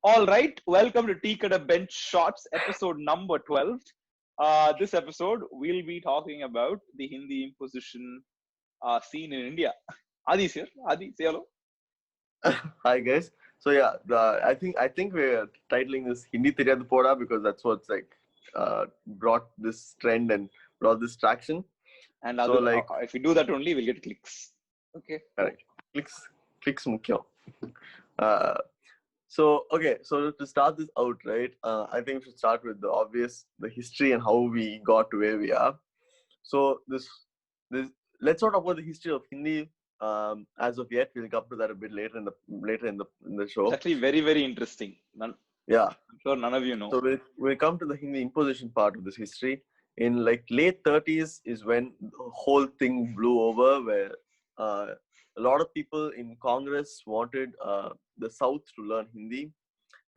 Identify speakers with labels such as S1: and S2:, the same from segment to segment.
S1: All right, welcome to Tea Cutter Bench Shots, episode number 12. This episode, we'll be talking about the Hindi imposition scene in India. Adi's here. Adi, say hello.
S2: Hi guys. So yeah, I think we're titling this Hindi Theriyadu Poda because that's what's brought this trend and brought this traction.
S1: And
S2: So
S1: if we do that only, we'll get clicks. Okay.
S2: correct. Clicks mukyam. Uh, so to start this out, right? I think we should start with the history and how we got to where we are. So this let's not talk about the history of Hindi as of yet. We'll come to that a bit later in the show.
S1: It's actually very, very interesting.
S2: Yeah.
S1: I'm sure none of you know.
S2: So we'll come to the Hindi imposition part of this history. In late 30s is when the whole thing blew over, where a lot of people in Congress wanted the South to learn Hindi,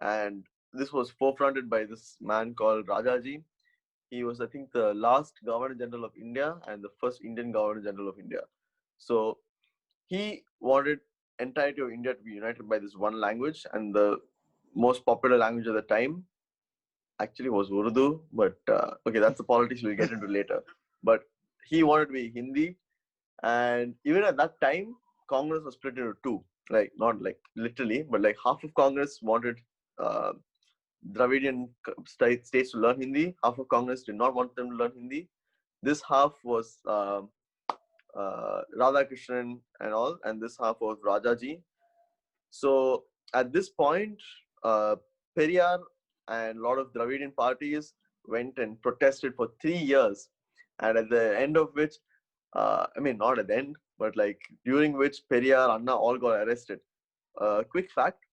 S2: and this was forefronted by this man called Rajaji. He was, I think, the last Governor General of India and the first Indian Governor General of India. So he wanted entirety of India to be united by this one language, and the most popular language at the time actually was Urdu, but okay, that's the politics we'll get into later. But he wanted to be Hindi, and even at that time, Congress was split into two. Not literally, but half of Congress wanted uh, Dravidian states to learn Hindi. Half of Congress did not want them to learn Hindi. This half was Radhakrishnan and all, and this half was Rajaji. So at this point, Periyar and a lot of Dravidian parties went and protested for 3 years, and at the end of which, not at the end, but during which Periyar, Anna all got arrested. Quick fact: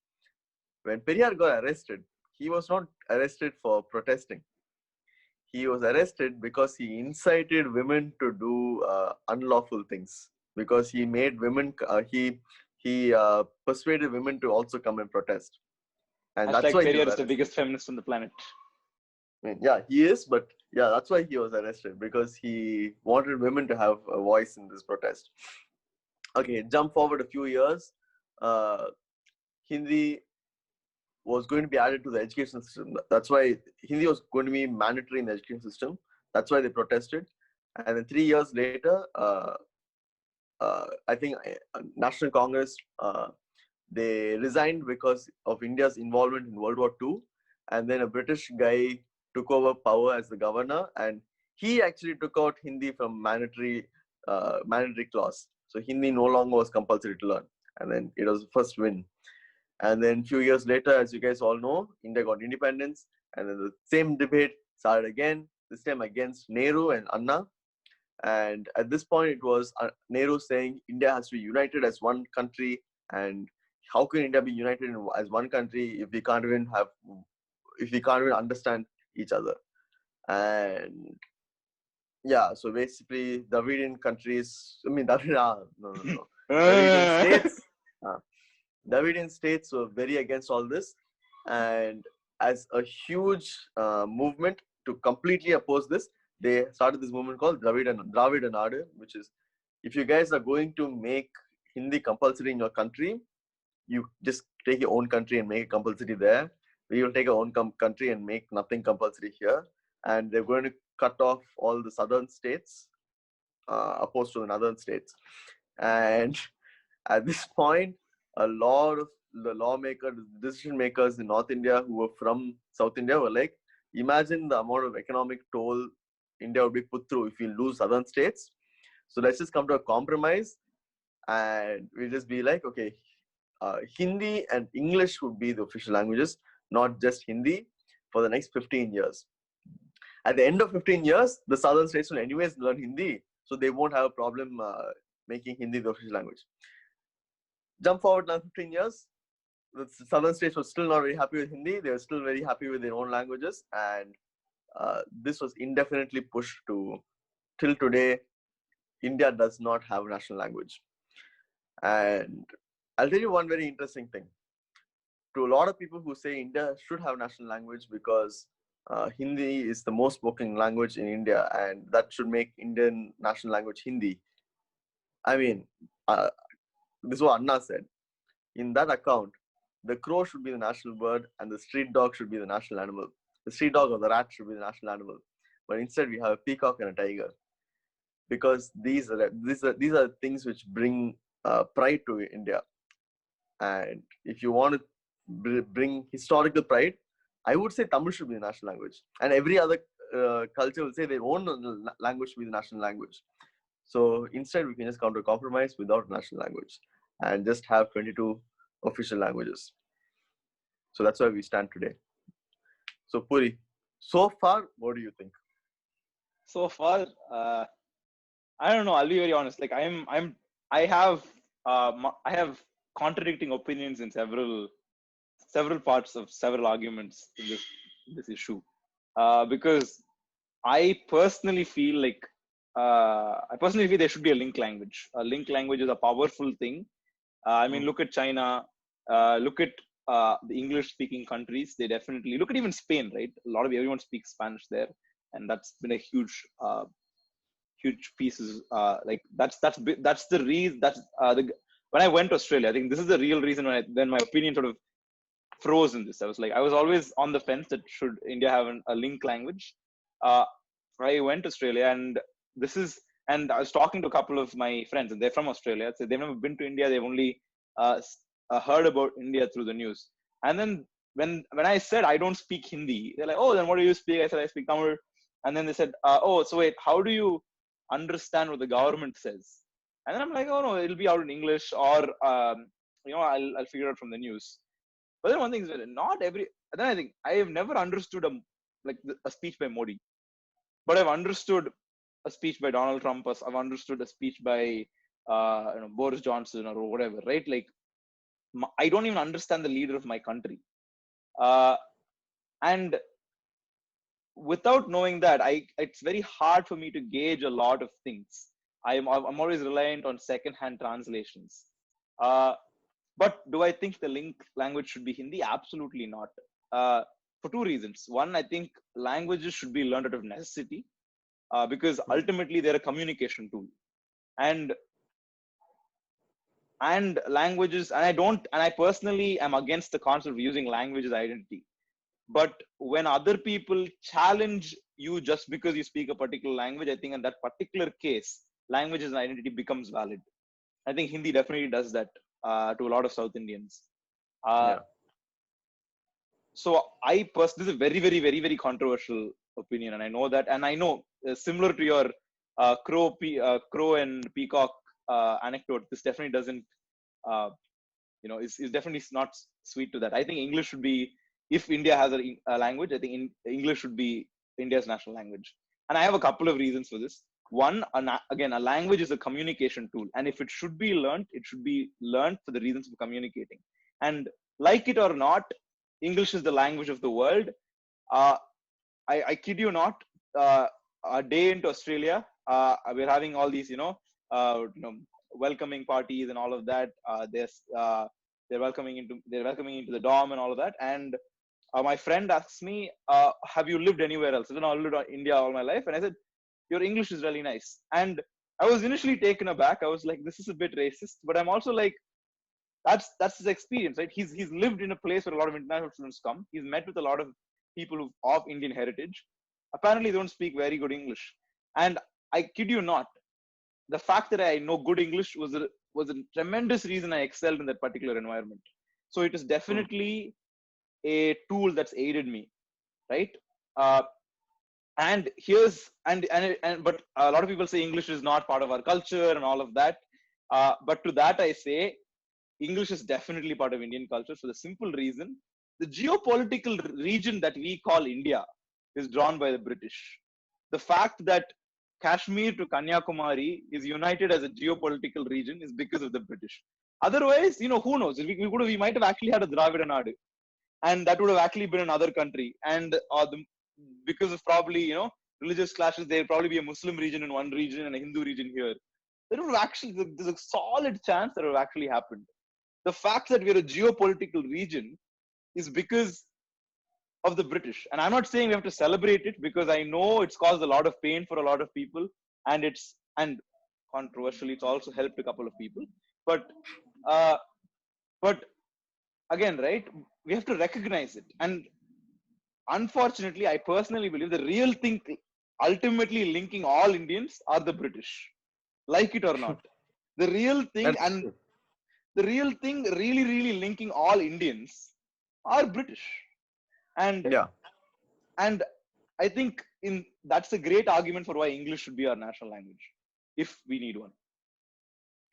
S2: when Periyar got arrested, he was not arrested for protesting. He was arrested because he incited women to do unlawful things. Because he made women, he persuaded women to also come and protest. And that's why
S1: Periyar is the biggest feminist on the planet.
S2: Yeah, he is, but yeah, that's why he was arrested, because he wanted women to have a voice in this protest. Okay, jump forward a few years. Hindi was going to be added to the education system. That's why Hindi was going to be mandatory in the education system. That's why they protested. And then 3 years later, I think National Congress, they resigned because of India's involvement in World War II. And then a British guy took over power as the governor, and he actually took out Hindi from mandatory clause. So Hindi no longer was compulsory to learn. And then it was the first win. And then a few years later, as you guys all know, India got independence. And then the same debate started again, this time against Nehru and Anna. And at this point, it was Nehru saying India has to be united as one country. And how can India be united as one country if we can't even understand each other? And yeah, so basically, Dravidian countries, Dravidian states. Dravidian states were very against all this, and as a huge movement to completely oppose this, they started this movement called Dravida Nadu, which is, if you guys are going to make Hindi compulsory in your country, you just take your own country and make it compulsory there. We will take our own country and make nothing compulsory here, and they're going to cut off all the southern states opposed to the northern states. And at this point, a lot of the lawmakers, decision makers in North India who were from South India were like, imagine the amount of economic toll India would be put through if we lose southern states. So let's just come to a compromise, and we'll just be like, okay, Hindi and English would be the official languages, not just Hindi, for the next 15 years. At the end of 15 years, the southern states will anyways learn Hindi, so they won't have a problem making Hindi the official language. Jump forward now 15 years, the southern states were still not very happy with Hindi. They were still very happy with their own languages, and this was indefinitely pushed to till today. India does not have a national language. And I'll tell you one very interesting thing. To a lot of people who say India should have national language because Hindi is the most spoken language in India, and that should make Indian national language Hindi. I mean, this is what Anna said. In that account, the crow should be the national bird and the street dog should be the national animal. The street dog or the rat should be the national animal. But instead, we have a peacock and a tiger, because these are things which bring pride to India. And if you want to bring historical pride, I would say Tamil should be the national language, and every other culture will say their own language should be the national language. So instead, we can just come to a compromise without national language and just have 22 official languages. So that's where we stand today. So Puri, so far, what do you think?
S1: So far, I don't know. I'll be very honest. Like I have contradicting opinions in several parts of several arguments in this issue, because I personally feel there should be a link language. A link language is a powerful thing. I mean, look at China. Look at the English-speaking countries. They definitely look at even Spain, right? Everyone speaks Spanish there, and that's been a huge pieces. Like that's the reason. When I went to Australia, I think this is the real reason when my opinion sort of froze in this. I was always on the fence that should India have a link language. I went to Australia, and I was talking to a couple of my friends, and they're from Australia. So they've never been to India. They've only heard about India through the news. And then when I said I don't speak Hindi, they're like, "Oh, then what do you speak?" I said I speak Tamil. And then they said, "Oh, so wait, how do you understand what the government says?" And then I'm like, "Oh no, it'll be out in English, or I'll figure it out from the news." But then one thing is, not every. Then I think I have never understood a speech by Modi, but I've understood a speech by Donald Trump. I've understood a speech by Boris Johnson or whatever, right? Like I don't even understand the leader of my country, and without knowing that, it's very hard for me to gauge a lot of things. I'm always reliant on second-hand translations. But do I think the link language should be Hindi? Absolutely not. For two reasons. One, I think languages should be learned out of necessity, because ultimately they're a communication tool. And languages, and I personally am against the concept of using language as identity. But when other people challenge you just because you speak a particular language, I think in that particular case, language as an identity becomes valid. I think Hindi definitely does that to a lot of South Indians. So this is a very, very, very, very controversial opinion, and I know that. And I know, similar to your crow and peacock anecdote, this definitely doesn't, is definitely not sweet to that. I think English should be, if India has a language, I think English should be India's national language. And I have a couple of reasons for this. One, again, a language is a communication tool. And if it should be learned, it should be learned for the reasons of communicating. And like it or not, English is the language of the world. I kid you not, a day into Australia, we're having all these, welcoming parties and all of that. They're welcoming into the dorm and all of that. And my friend asks me, "Have you lived anywhere else?" I said, "No, I lived in India all my life." And I said, "Your English is really nice." And I was initially taken aback. I was like, "This is a bit racist," but I'm also like, that's his experience, right? He's lived in a place where a lot of international students come. He's met with a lot of people of Indian heritage. Apparently, they don't speak very good English. And I kid you not, the fact that I know good English was a tremendous reason I excelled in that particular environment. So it is definitely a tool that's aided me, right? And but a lot of people say English is not part of our culture and all of that. But to that I say, English is definitely part of Indian culture for the simple reason the geopolitical region that we call India is drawn by the British. The fact that Kashmir to Kanyakumari is united as a geopolitical region is because of the British. Otherwise, who knows? We might have actually had a Dravida Nadu, and that would have actually been another country. And because of probably religious clashes, there'll probably be a Muslim region in one region and a Hindu region here. There's a solid chance that it would have actually happened. The fact that we're a geopolitical region is because of the British. And I'm not saying we have to celebrate it, because I know it's caused a lot of pain for a lot of people, and controversially, it's also helped a couple of people. But again, right? We have to recognize it. And unfortunately, I personally believe the real thing ultimately linking all Indians are the British, like it or not. The real thing,
S2: That's
S1: and
S2: true.
S1: the real thing really, really linking all Indians are British. And
S2: Yeah.
S1: and I think in that's a great argument for why English should be our national language, if we need one.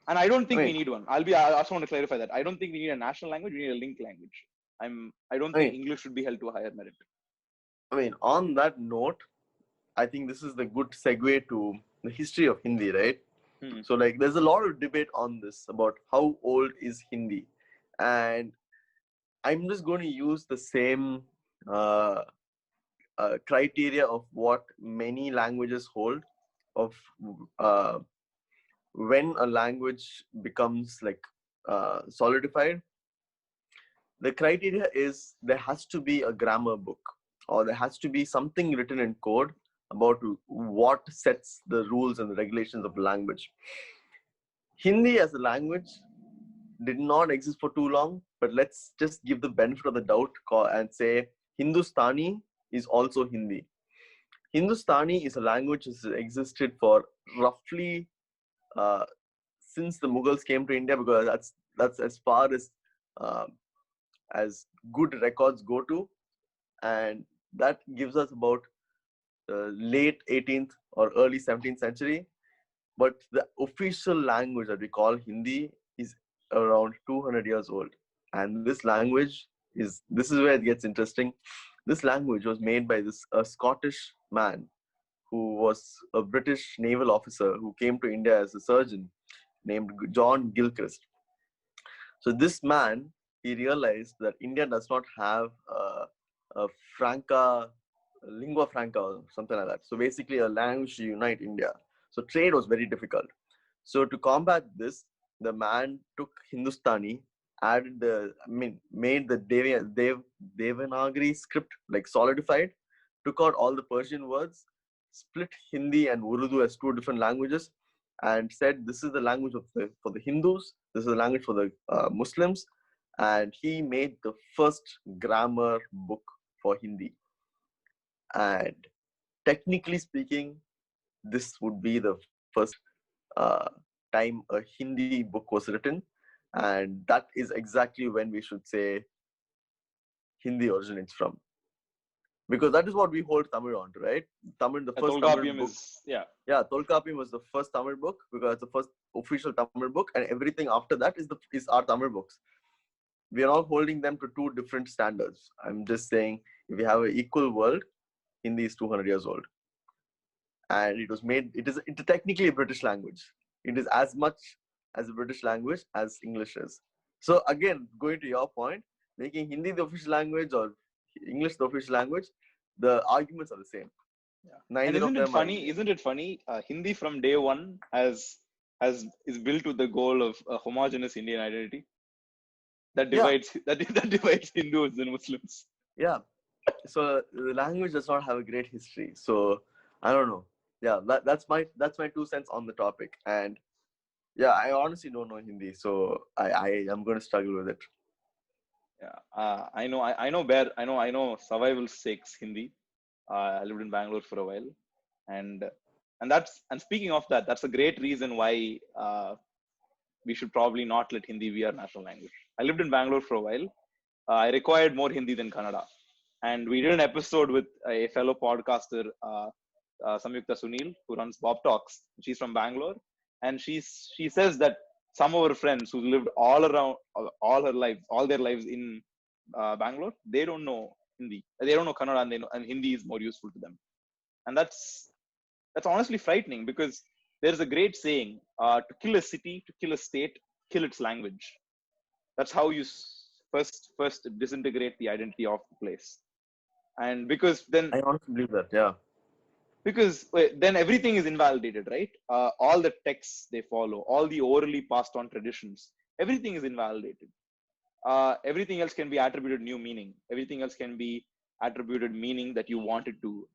S1: And I don't
S2: I
S1: think we
S2: mean,
S1: need one. I also want to clarify that. I don't think we need a national language, we need a link language. I don't
S2: I
S1: think
S2: mean,
S1: English should be held to a higher merit.
S2: on that note, I think this is the good segue to the history of Hindi, right?
S1: Hmm.
S2: So, like, there's a lot of debate on this about how old is Hindi, and I'm just going to use the same uh, criteria of what many languages hold of uh, when a language becomes like solidified. The criteria is there has to be a grammar book, or there has to be something written in code about what sets the rules and the regulations of the language. Hindi as a language did not exist for too long, but let's just give the benefit of the doubt and say Hindustani is also Hindi. Hindustani is a language that has existed for roughly uh, since the Mughals came to India, because that's as far uh, as good records go to, and that gives us about late 18th or early 17th century. But the official language that we call Hindi is around 200 years old, and this is where it gets interesting. This language was made by this a Scottish man who was a British naval officer who came to India as a surgeon named John Gilchrist. So this man, he realized that India does not have a franca, lingua franca or something like that. So basically a language to unite India. So trade was very difficult. So to combat this, the man took Hindustani, added made the Devanagari script like solidified, took out all the Persian words, split Hindi and Urdu as two different languages, and said this is the language for the Hindus, this is the language for the Muslims, and he made the first grammar book for Hindi. And technically speaking, this would be the first uh, time a Hindi book was written, and that is exactly when we should say Hindi originates from, because that is what we hold Tamil on to, right? The first Tamil
S1: Tolkappiyam
S2: book.
S1: is, yeah.
S2: Yeah, Tolkappiyam was the first Tamil book because it's the first official Tamil book, and everything after that is our Tamil books. We are not holding them to two different standards. I'm just saying if we have an equal world, Hindi is 200 years old, and it was made. It's technically a British language. It is as much as a British language as English is. So again, going to your point, making Hindi the official language or English the official language, the arguments are the same.
S1: Yeah. And
S2: Neither of them are Indian.
S1: isn't it funny? Hindi from day one is built with the goal of a homogeneous Indian identity that
S2: Yeah,
S1: divides that divides Hindus and Muslims.
S2: yeah. So the language does not have a great history. So I don't know. Yeah, that's my 2 cents on the topic. And yeah, I honestly don't know Hindi, so I am going to struggle with it.
S1: Yeah, I know survival sakes Hindi. I lived in Bangalore for a while, and and speaking of that, that's a great reason why we should probably not let Hindi be our national language. I lived in Bangalore for a while. I required more Hindi than Kannada, and we did an episode with a fellow podcaster, Samyukta Sunil, who runs Bob Talks. She's from Bangalore, and she says that some of her friends who lived all their lives in Bangalore, they don't know Hindi, they don't know Kannada, and Hindi is more useful to them, and that's honestly frightening because there's a great saying: to kill a city, to kill a state, kill its language. That's how you first disintegrate the identity of the place, and
S2: I honestly believe that. Yeah.
S1: because then everything is invalidated, right? All the texts they follow, all the orally passed on traditions, everything is invalidated. Everything else can be attributed new meaning. Everything else can be attributed meaning that you wanted to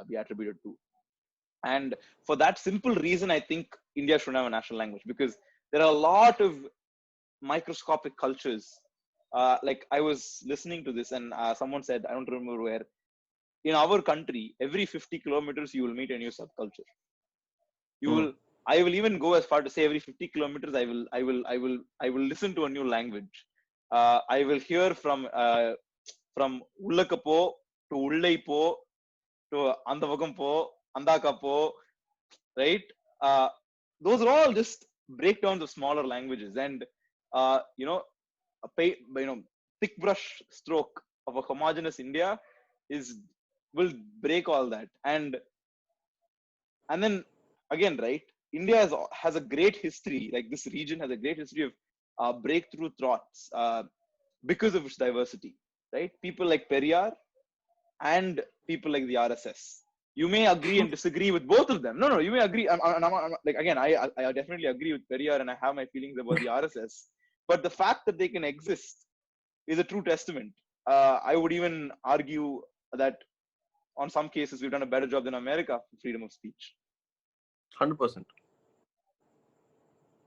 S1: be attributed to. And for that simple reason, I think India should have a national language because there are a lot of microscopic cultures like I was listening to this and someone said, I don't remember where, in our country, every 50 kilometers you will meet a new subculture. You will, I will even go as far to say every 50 kilometers I will listen to a new language. I will hear from Ullakapo to Ullaipo to Andavagam po, Andaka po, right? Those are all just breakdowns of smaller languages, and you know, thick brush stroke of a homogeneous India is will break all that. And then again, right? India has a great history. Like this region has a great history of breakthrough thoughts because of its diversity, right? People like Periyar and people like the RSS. You may agree and disagree with both of them. No, you may agree. Like again, I definitely agree with Periyar, and I have my feelings about the RSS. But the fact that they can exist is a true testament. I would even argue that on some cases we've done a better job than America for freedom of speech.
S2: 100%.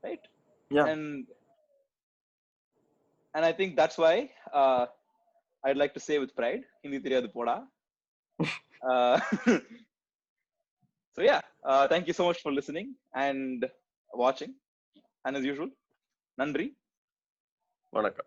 S1: Right?
S2: Yeah.
S1: And I think that's why I'd like to say with pride, Hindi theriyadu poda. So yeah, thank you so much for listening and watching. And as usual, Nandri.
S2: Vanakkam.